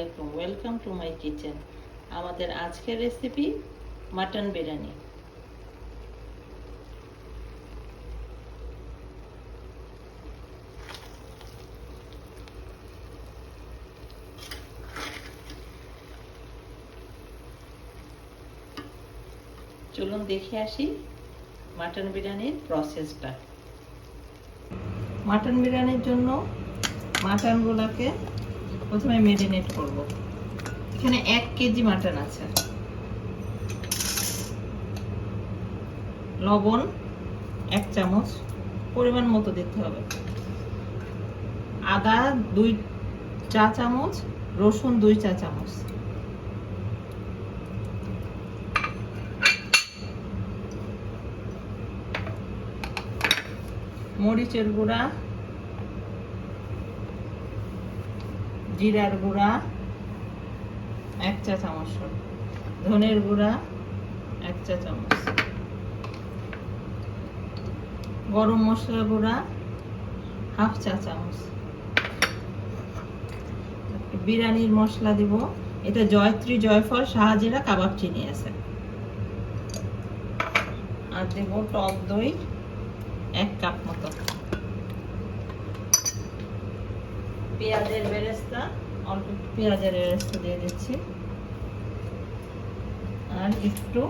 আলাইকুম, welcome to my kitchen. আমাদের আজকের রেসিপি মাটন বিরিয়ানি। চলুন দেখে আসি মাটন বিরিয়ানির প্রসেসটা। মাটন বিরিয়ানির জন্য মাটনগুলোকে প্রথমে ম্যারিনেট করব। এখানে 1 কেজি মাটন আছে। লবণ 1 চামচ, পরিমাণ মতো দিতে হবে। আদা 2 চা চামচ, রসুন 2 চা চামচ। মরিচের গুঁড়া, জিরার গুঁড়া 1 চা চামচ, ধনের গুঁড়া 1 চা চামচ, গরম মশলা গুঁড়া 1/2 চা চামচ। বিরিয়ানির মশলা দিব, এটা জয়ত্রী, জয়ফল, শাহজিরা, কাবাব চিনি আছে। আর দেব টক দই 1 কাপ মতো। পেঁয়াজের বেরেস্তা, অল্প পেঁয়াজের বেরেস্তা দিয়ে দিচ্ছি, আর একটু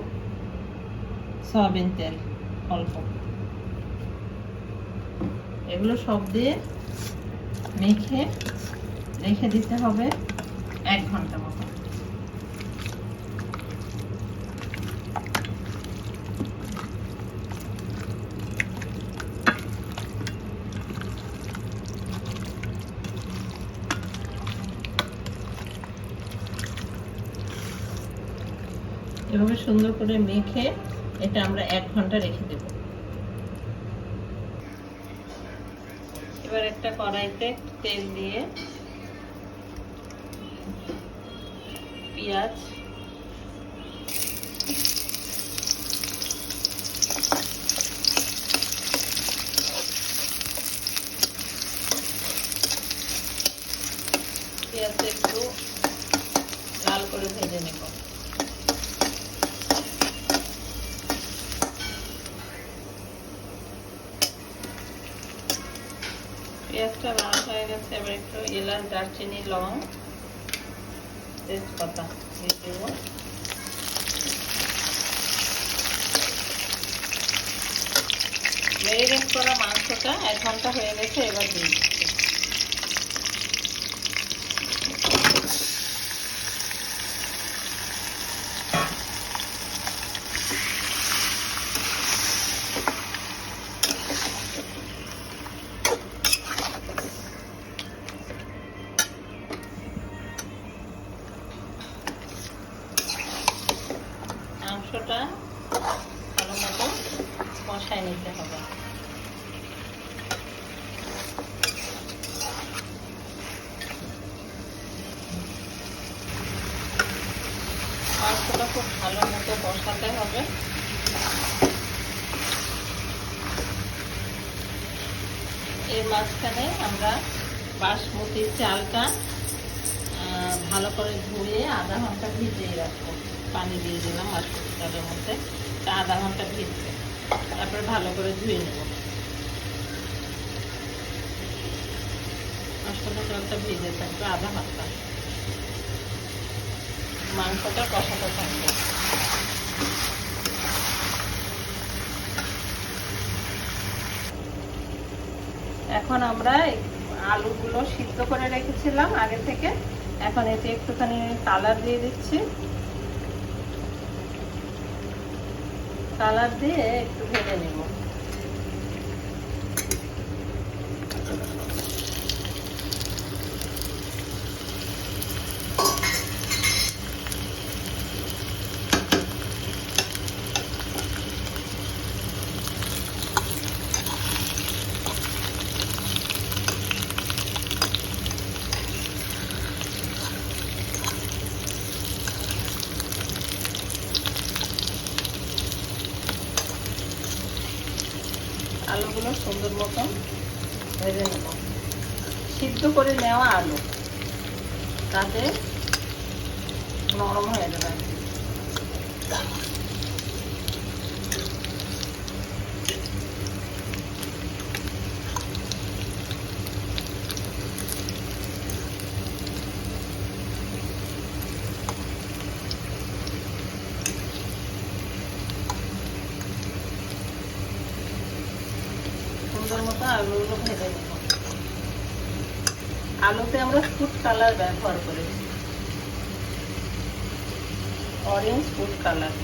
সয়াবিন তেল অল্প। এগুলো সব দিয়ে মেখে রেখে দিতে হবে 1 ঘন্টা মতো। এভাবে সুন্দর করে মেখে এটা আমরা 1 ঘন্টা রেখে দেব। এবার একটা কড়াইতে তেল দিয়ে পেঁয়াজ, পেঁয়াজটা একটু লাল করে ভেজে নেব। পেঁয়াজটা লাল হয়ে গেছে, এবার একটু এলাচ, দারচিনি, লং, তেজপাতা দিয়ে দেব। ম্যারিনেট করা মাংসটা 1 ঘন্টা হয়ে গেছে, এবার দিয়ে দিচ্ছি। মাংসটা ভালো মতো কষায় নিতে হবে। মাংসটা খুব ভালো মতো কষাতে হবে। এর মাঝখানে আমরা বাসমতি চালটা ভালো করে ধুয়ে আধা ঘন্টা ভিজিয়ে রাখবো। পানি দিয়ে দিলাম বাসমতি চালের মধ্যে, তা আধা ঘন্টা ভিজবে। তারপরে ভালো করে ধুয়ে নেব। বাসমতি চালটা ভিজে থাকবে আধা ঘন্টা, মাংসটা কষাতে থাকবে। এখন আমরা আলুগুলো সিদ্ধ করে রেখেছিলাম আগে থেকে, এখন এতে একটুখানি কালার দিয়ে দিচ্ছি। কালার দিয়ে একটু ভেজে নেব। আলুগুলো সুন্দর মতন ভেজে নেব। সিদ্ধ করে নেওয়া আলু, তাতে নরম হয়ে যাবে। সুন্দর মতো আলুগুলো ভেজে নেব। আলুতে আমরা ফুড কালার ব্যবহার করেছি, অরেঞ্জ ফুড কালার।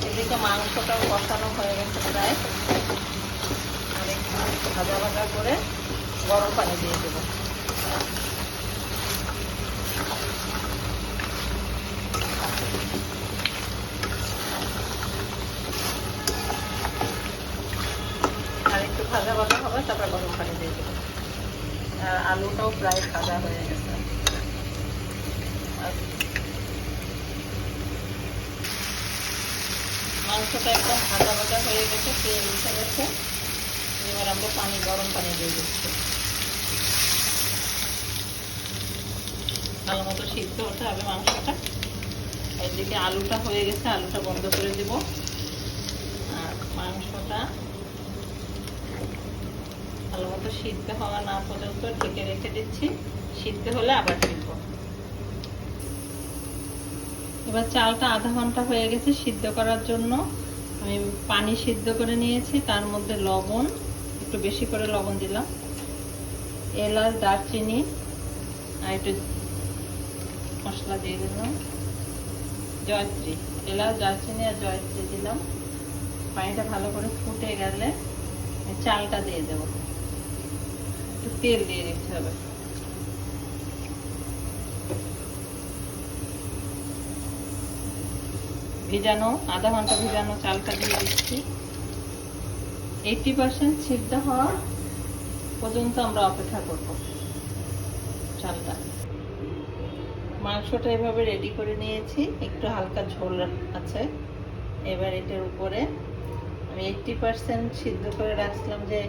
এদিকে মাংসটাও কষানো হয়ে গেছে প্রায়, আর একটু ভাজা ভাজা করে গরম পানি দিয়ে দেবো। আর একটু ভাজা ভাজা হবে, তারপর গরম পানি দিয়ে দেবো। আর আলুটাও প্রায় ভাজা হয়ে গেছে। মাংসটা একদম ভাজা ভাজা হয়ে গেছে, তেল উঠে গেছে। এবার আমরা গরম পানি দিয়ে দিচ্ছি। ভালো মতো সিদ্ধ হতে হবে মাংসটা। এদিকে আলুটা হয়ে গেছে, আলুটা বন্ধ করে দেব। আর মাংসটা ভালো মতো সিদ্ধ হওয়া না পর্যন্ত ঢেকে রেখে দিচ্ছি। সিদ্ধ হলে আবার দিব। এবার চালটা আধা ঘন্টা হয়ে গেছে সিদ্ধ করার জন্য। আমি পানি সিদ্ধ করে নিয়েছি, তার মধ্যে লবণ, একটু বেশি করে লবণ দিলাম, এলাচ, দারচিনি আর একটু মশলা দিয়ে দিলাম, জয়ত্রী, এলাচ, দারচিনি আর জয়ত্রী দিলাম। পানিটা ভালো করে ফুটে গেলে চালটা দিয়ে দেব। একটু তেল দিয়ে দিতে হবে। ভিজানো, আধা ঘন্টা ভিজানো চালটা দিয়ে দিচ্ছি। 80% সিদ্ধ হওয়া পর্যন্ত আমরা অপেক্ষা করব চালটা। মাংসটা এভাবে রেডি করে নিয়েছি, একটু হালকা ঝোল আছে। এবার এটার উপরে আমি 80% সিদ্ধ করে রাখছিলাম যে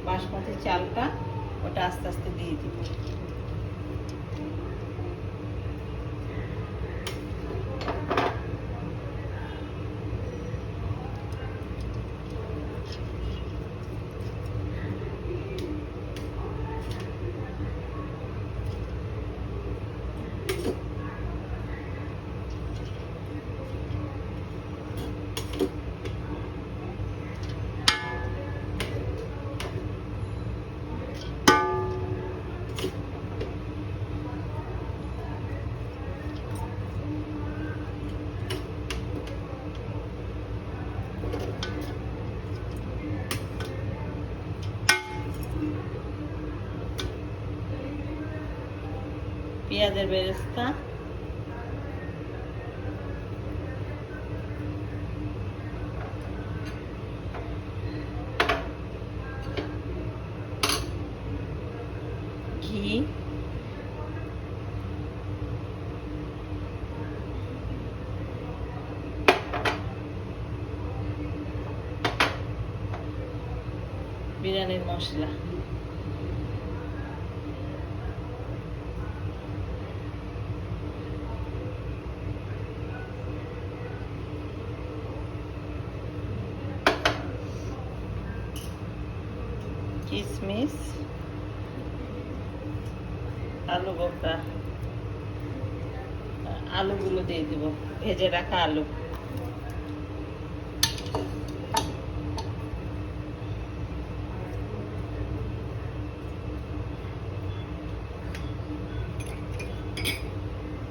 বাসমতি চালটা, ওটা আস্তে আস্তে দিয়ে দিব। পেঁয়াজের বেরেস্তা, ঘি, বিরিয়ানির মশলা, কিশমিশ, আলু বোখরা, আলুগুলো দিয়ে দিব, ভেজে রাখা আলু।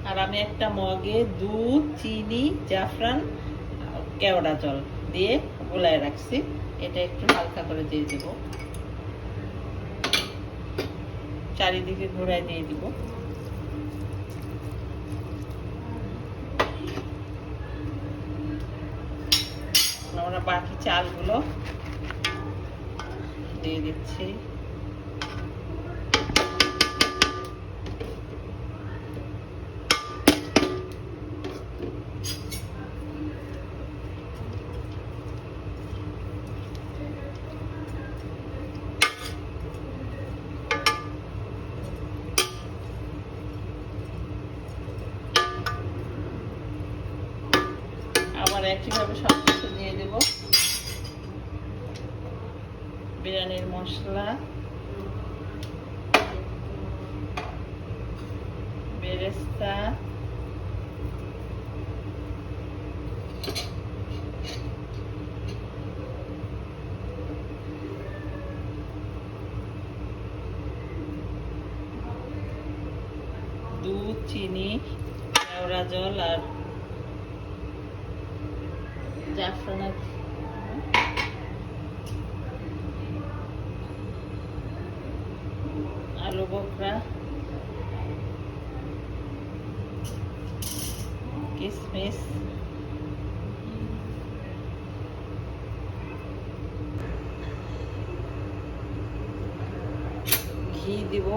আর আমি একটা মগে দুধ, চিনি, জাফরান, কেওড়া জল দিয়ে গোলায় রাখছি। এটা একটু হালকা করে দিয়ে দেব, চারিদিকে ঘোরায় দিয়ে দিব। আমরা বাকি চালগুলো দিয়ে দিচ্ছি। একইভাবে সব কিছু দিয়ে দেব। বিরিয়ানির মশলা, বেরেস্তা, দুধ, চিনি, কেওড়া জল আর জাফরান, আলু বোখরা, কিশমিশ, ঘি দিব,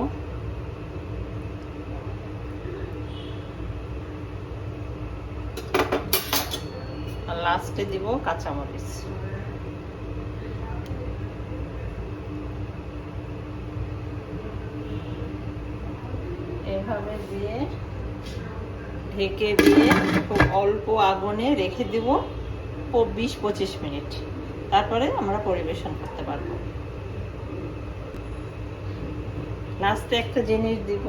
আর লাস্টে দিব কাঁচামরিচ। এভাবে দিয়ে ঢেকে দিয়ে খুব অল্প আগুনে রেখে দিব 20-25 মিনিট, তারপরে আমরা পরিবেশন করতে পারবো। লাস্টে একটা জিনিস দিব,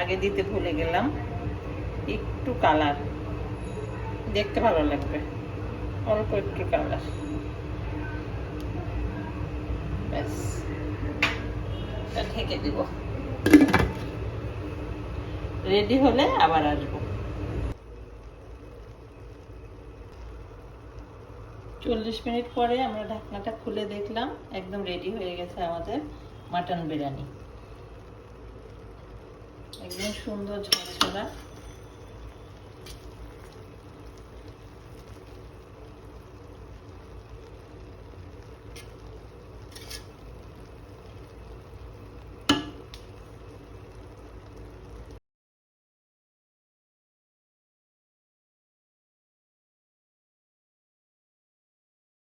আগে দিতে ভুলে গেলাম, একটু কালার, দেখতে ভালো লাগবে, অল্প একটু কালার, ব্যাস। ঢেকে দিব, রেডি হলে আবার আসবো। 40 মিনিট পরে আমরা ঢাকনাটা খুলে দেখলাম, একদম রেডি হয়ে গেছে আমাদের মাটন বিরিয়ানি, একদম সুন্দর ঝরঝরা।